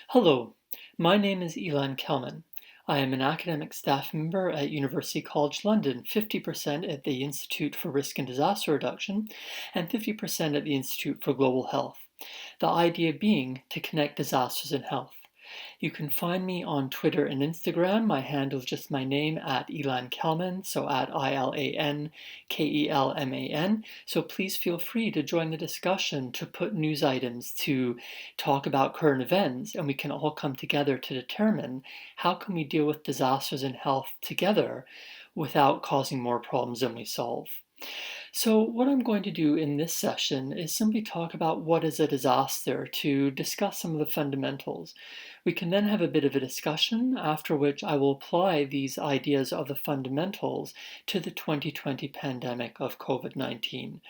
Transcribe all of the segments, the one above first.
Hello, my name is Elon Kelman. I am an academic staff member at University College London, 50% at the Institute for Risk and Disaster Reduction and 50% at the Institute for Global Health. The idea being to connect disasters and health. You can find me on Twitter and Instagram. My handle is just my name at Elan Kelman, so at ILANKELMAN. So please feel free to join the discussion, to put news items, to talk about current events, and we can all come together to determine how can we deal with disasters and health together without causing more problems than we solve. So what I'm going to do in this session is simply talk about what is a disaster to discuss some of the fundamentals. We can then have a bit of a discussion, after which I will apply these ideas of the fundamentals to the 2020 pandemic of COVID-19.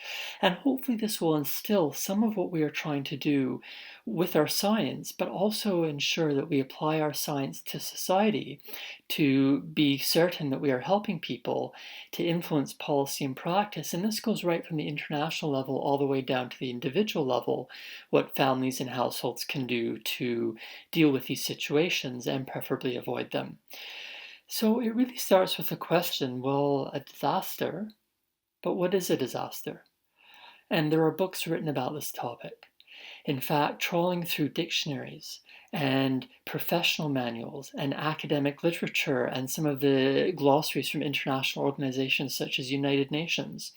And hopefully this will instill some of what we are trying to do with our science, but also ensure that we apply our science to society to be certain that we are helping people to influence policy and practice. And this goes right from the international level all the way down to the individual level, what families and households can do to deal with these situations and preferably avoid them. So it really starts with the question, well, a disaster, but what is a disaster? And there are books written about this topic. In fact, trawling through dictionaries and professional manuals and academic literature and some of the glossaries from international organizations such as United Nations,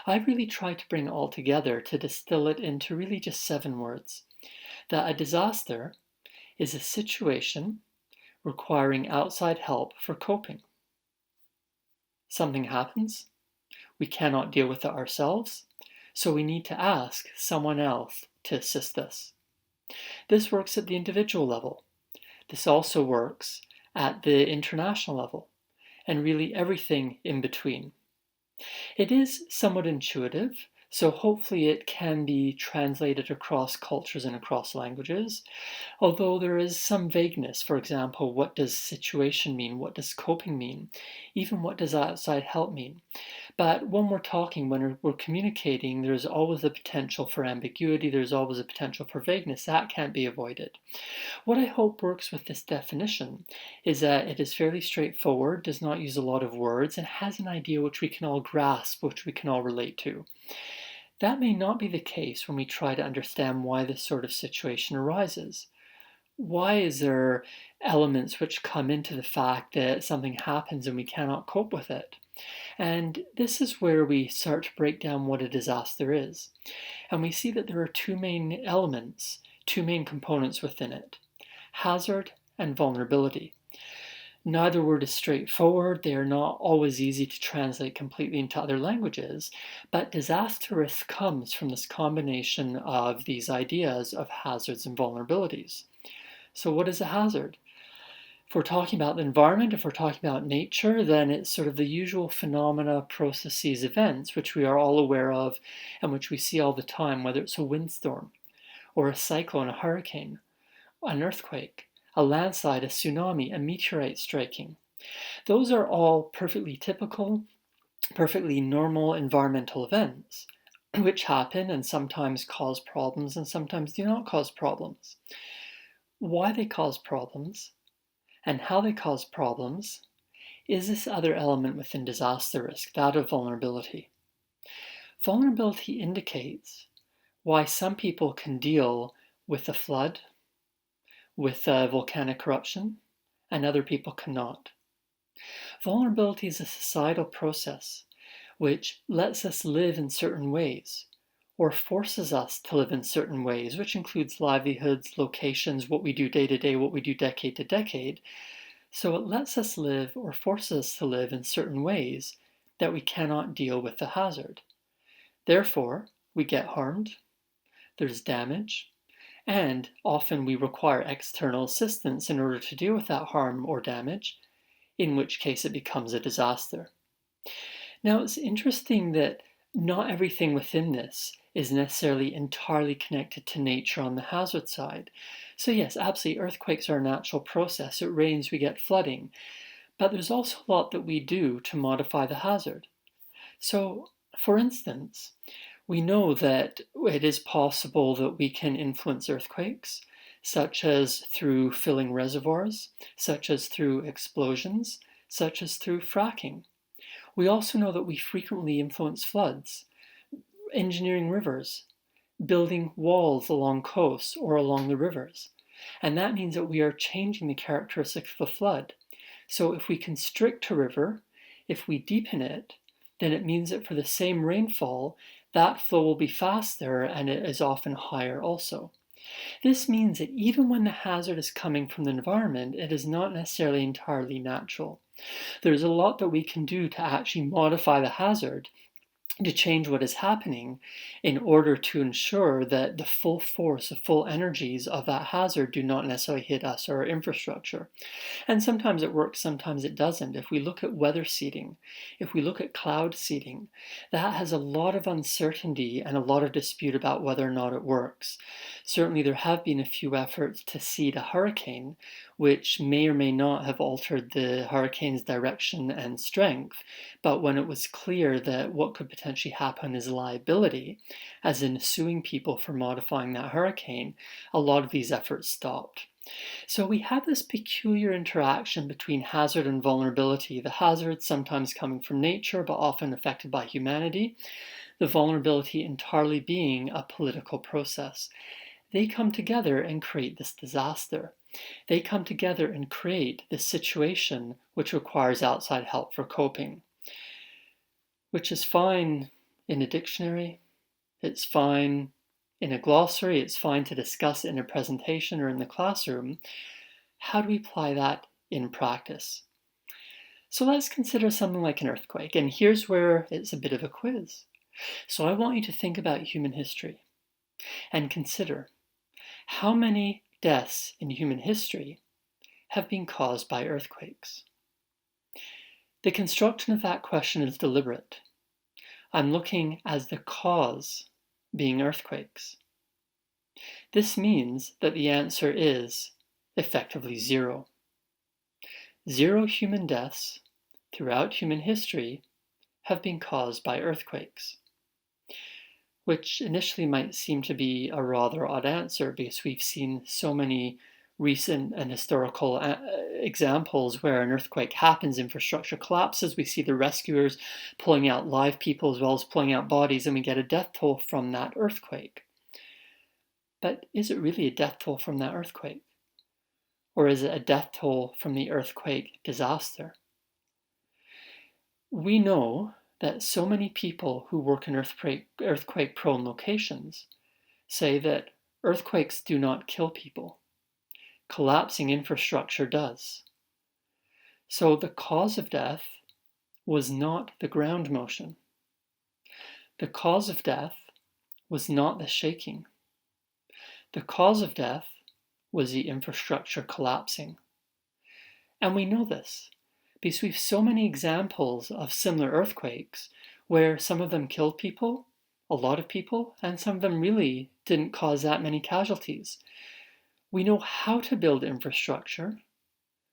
I've really tried to bring it all together to distill it into really just 7 words. That a disaster is a situation requiring outside help for coping. Something happens, we cannot deal with it ourselves, so we need to ask someone else to assist us. This works at the individual level. This also works at the international level, and really everything in between. It is somewhat intuitive, so hopefully it can be translated across cultures and across languages, although there is some vagueness. For example, what does situation mean? What does coping mean? Even what does outside help mean? But when we're talking, when we're communicating, there's always a potential for ambiguity, there's always a potential for vagueness. That can't be avoided. What I hope works with this definition is that it is fairly straightforward, does not use a lot of words, and has an idea which we can all grasp, which we can all relate to. That may not be the case when we try to understand why this sort of situation arises. Why is there elements which come into the fact that something happens and we cannot cope with it? And this is where we start to break down what a disaster is. And we see that there are 2 main elements, 2 main components within it: hazard and vulnerability. Neither word is straightforward. They are not always easy to translate completely into other languages, but disaster risk comes from this combination of these ideas of hazards and vulnerabilities. So what is a hazard? If we're talking about the environment, if we're talking about nature, then it's sort of the usual phenomena, processes, events, which we are all aware of and which we see all the time, whether it's a windstorm or a cyclone, a hurricane, an earthquake, a landslide, a tsunami, a meteorite striking. Those are all perfectly typical, perfectly normal environmental events, which happen and sometimes cause problems and sometimes do not cause problems. Why they cause problems and how they cause problems is this other element within disaster risk, that of vulnerability. Vulnerability indicates why some people can deal with a flood, with volcanic eruption, and other people cannot. Vulnerability is a societal process which lets us live in certain ways, or forces us to live in certain ways, which includes livelihoods, locations, what we do day to day, what we do decade to decade. So it lets us live, or forces us to live, in certain ways that we cannot deal with the hazard. Therefore, we get harmed, there's damage, and often we require external assistance in order to deal with that harm or damage, in which case it becomes a disaster. Now, it's interesting that not everything within this is necessarily entirely connected to nature on the hazard side. So yes, absolutely, earthquakes are a natural process. It rains, we get flooding. But there's also a lot that we do to modify the hazard. So, for instance, we know that it is possible that we can influence earthquakes. such as through filling reservoirs, such as through explosions, such as through fracking. We also know that we frequently influence floods, engineering rivers, building walls along coasts or along the rivers. And that means that we are changing the characteristics of a flood. So if we constrict a river, if we deepen it, then it means that for the same rainfall, that flow will be faster and it is often higher also. This means that even when the hazard is coming from the environment, it is not necessarily entirely natural. There's a lot that we can do to actually modify the hazard to change what is happening in order to ensure that the full force, the full energies of that hazard do not necessarily hit us or our infrastructure. And sometimes it works, sometimes it doesn't. If we look at weather seeding, if we look at cloud seeding, that has a lot of uncertainty and a lot of dispute about whether or not it works. Certainly there have been a few efforts to seed a hurricane, which may or may not have altered the hurricane's direction and strength. But when it was clear that what could potentially happen is liability, as in suing people for modifying that hurricane, a lot of these efforts stopped. So we have this peculiar interaction between hazard and vulnerability, the hazard sometimes coming from nature but often affected by humanity, the vulnerability entirely being a political process. They come together and create this disaster. They come together and create this situation which requires outside help for coping, which is fine in a dictionary, it's fine in a glossary, it's fine to discuss in a presentation or in the classroom. How do we apply that in practice? So let's consider something like an earthquake, and here's where it's a bit of a quiz. So I want you to think about human history and consider how many deaths in human history have been caused by earthquakes. The construction of that question is deliberate. I'm looking as the cause being earthquakes. This means that the answer is effectively zero. Zero human deaths throughout human history have been caused by earthquakes, which initially might seem to be a rather odd answer because we've seen so many recent and historical examples where an earthquake happens, infrastructure collapses, we see the rescuers pulling out live people as well as pulling out bodies, and we get a death toll from that earthquake. But is it really a death toll from that earthquake? Or is it a death toll from the earthquake disaster? We know that so many people who work in earthquake-prone locations say that earthquakes do not kill people. Collapsing infrastructure does. So the cause of death was not the ground motion. The cause of death was not the shaking. The cause of death was the infrastructure collapsing. And we know this because we have so many examples of similar earthquakes where some of them killed people, a lot of people, and some of them really didn't cause that many casualties. We know how to build infrastructure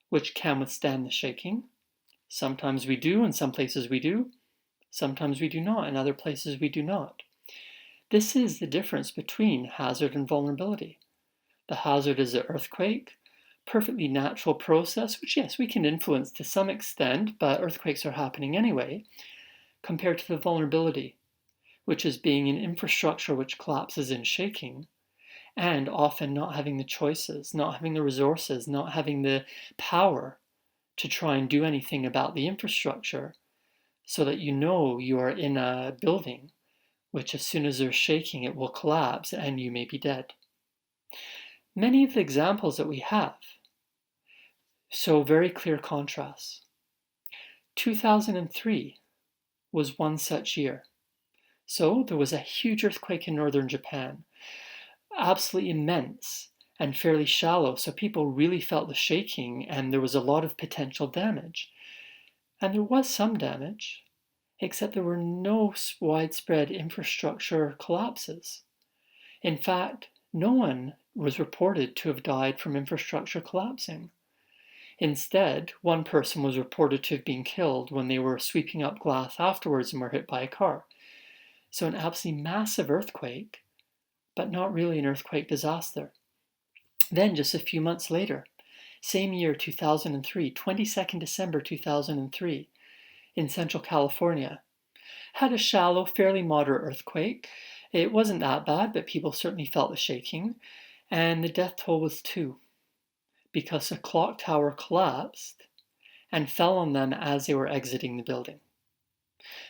which can withstand the shaking. Sometimes we do, in some places we do. Sometimes we do not, in other places we do not. This is the difference between hazard and vulnerability. The hazard is an earthquake, perfectly natural process, which yes, we can influence to some extent, but earthquakes are happening anyway, compared to the vulnerability, which is being an infrastructure which collapses in shaking, and often not having the choices, not having the resources, not having the power to try and do anything about the infrastructure, so that you know you are in a building which as soon as there's shaking it will collapse and you may be dead. Many of the examples that we have show very clear contrasts. 2003 was one such year. So there was a huge earthquake in northern Japan, absolutely immense and fairly shallow, so people really felt the shaking and there was a lot of potential damage. And there was some damage, except there were no widespread infrastructure collapses. In fact, no one was reported to have died from infrastructure collapsing. Instead, one person was reported to have been killed when they were sweeping up glass afterwards and were hit by a car. So an absolutely massive earthquake, but not really an earthquake disaster. Then just a few months later, same year, 2003, 22nd December 2003, in Central California, had a shallow, fairly moderate earthquake. It wasn't that bad, but people certainly felt the shaking, and the death toll was 2, because a clock tower collapsed and fell on them as they were exiting the building.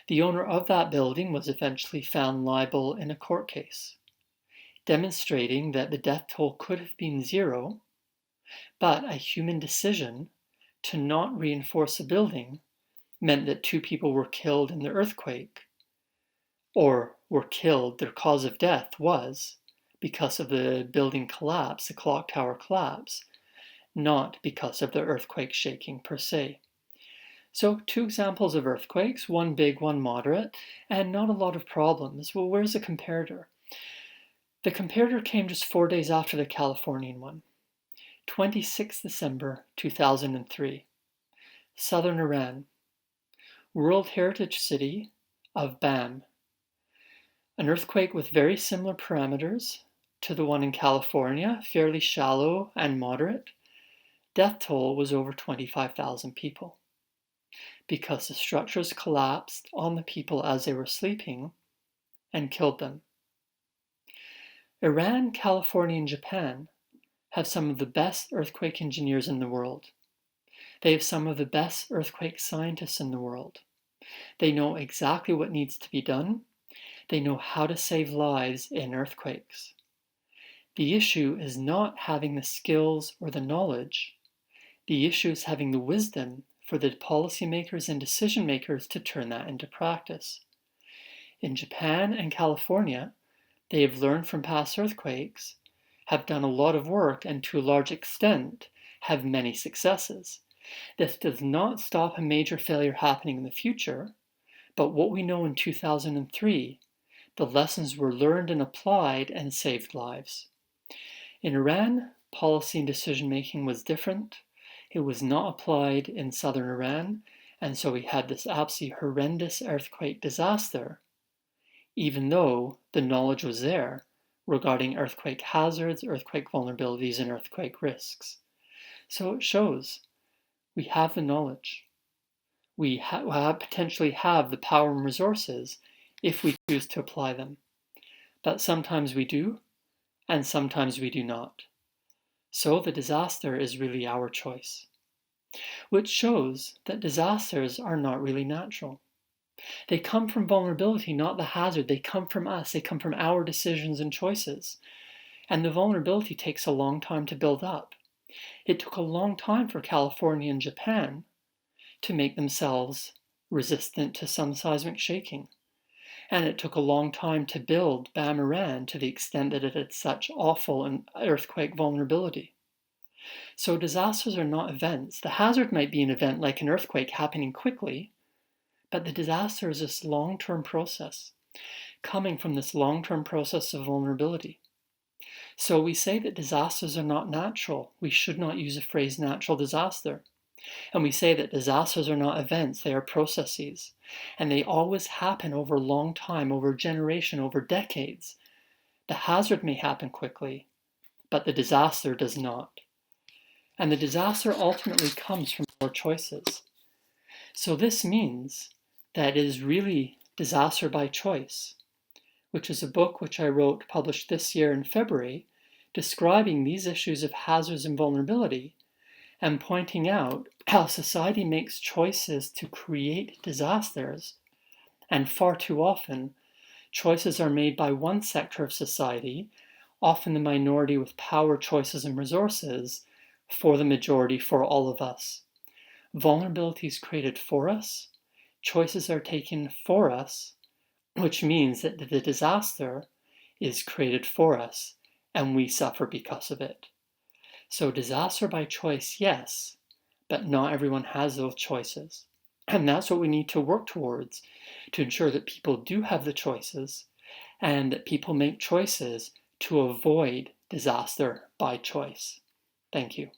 The owner of that building was eventually found liable in a court case, demonstrating that the death toll could have been 0, but a human decision to not reinforce a building meant that 2 people were killed in the earthquake, or were killed, their cause of death was because of the building collapse, the clock tower collapse, not because of the earthquake shaking per se. So 2 examples of earthquakes, one big, one moderate, and not a lot of problems. Well, where's the comparator? The comparator came just 4 days after the Californian one, 26 December 2003, southern Iran, World Heritage City of Bam. An earthquake with very similar parameters to the one in California, fairly shallow and moderate. Death toll was over 25,000 people because the structures collapsed on the people as they were sleeping and killed them. Iran, California, and Japan have some of the best earthquake engineers in the world. They have some of the best earthquake scientists in the world. They know exactly what needs to be done. They know how to save lives in earthquakes. The issue is not having the skills or the knowledge. The issue is having the wisdom for the policymakers and decision makers to turn that into practice. In Japan and California, they have learned from past earthquakes, have done a lot of work, and to a large extent have many successes. This does not stop a major failure happening in the future, but what we know in 2003, the lessons were learned and applied and saved lives. In Iran, policy and decision making was different. It was not applied in southern Iran, and so we had this absolutely horrendous earthquake disaster, even though the knowledge was there regarding earthquake hazards, earthquake vulnerabilities, and earthquake risks. So it shows we have the knowledge. We potentially have the power and resources if we choose to apply them. But sometimes we do, and sometimes we do not. So the disaster is really our choice, which shows that disasters are not really natural. They come from vulnerability, not the hazard. They come from us. They come from our decisions and choices. And the vulnerability takes a long time to build up. It took a long time for California and Japan to make themselves resistant to some seismic shaking. And it took a long time to build Bam Iran to the extent that it had such awful and earthquake vulnerability. So disasters are not events. The hazard might be an event like an earthquake happening quickly, but the disaster is this long-term process, coming from this long-term process of vulnerability. So we say that disasters are not natural. We should not use the phrase natural disaster. And we say that disasters are not events, they are processes. And they always happen over a long time, over a generation, over decades. The hazard may happen quickly, but the disaster does not. And the disaster ultimately comes from our choices. So this means that it is really disaster by choice, which is a book which I wrote, published this year in February, describing these issues of hazards and vulnerability and pointing out how society makes choices to create disasters, and far too often, choices are made by one sector of society, often the minority with power, choices, and resources, for the majority, for all of us. Vulnerability is created for us, choices are taken for us, which means that the disaster is created for us, and we suffer because of it. So disaster by choice, yes, but not everyone has those choices. And that's what we need to work towards, to ensure that people do have the choices, and that people make choices to avoid disaster by choice. Thank you.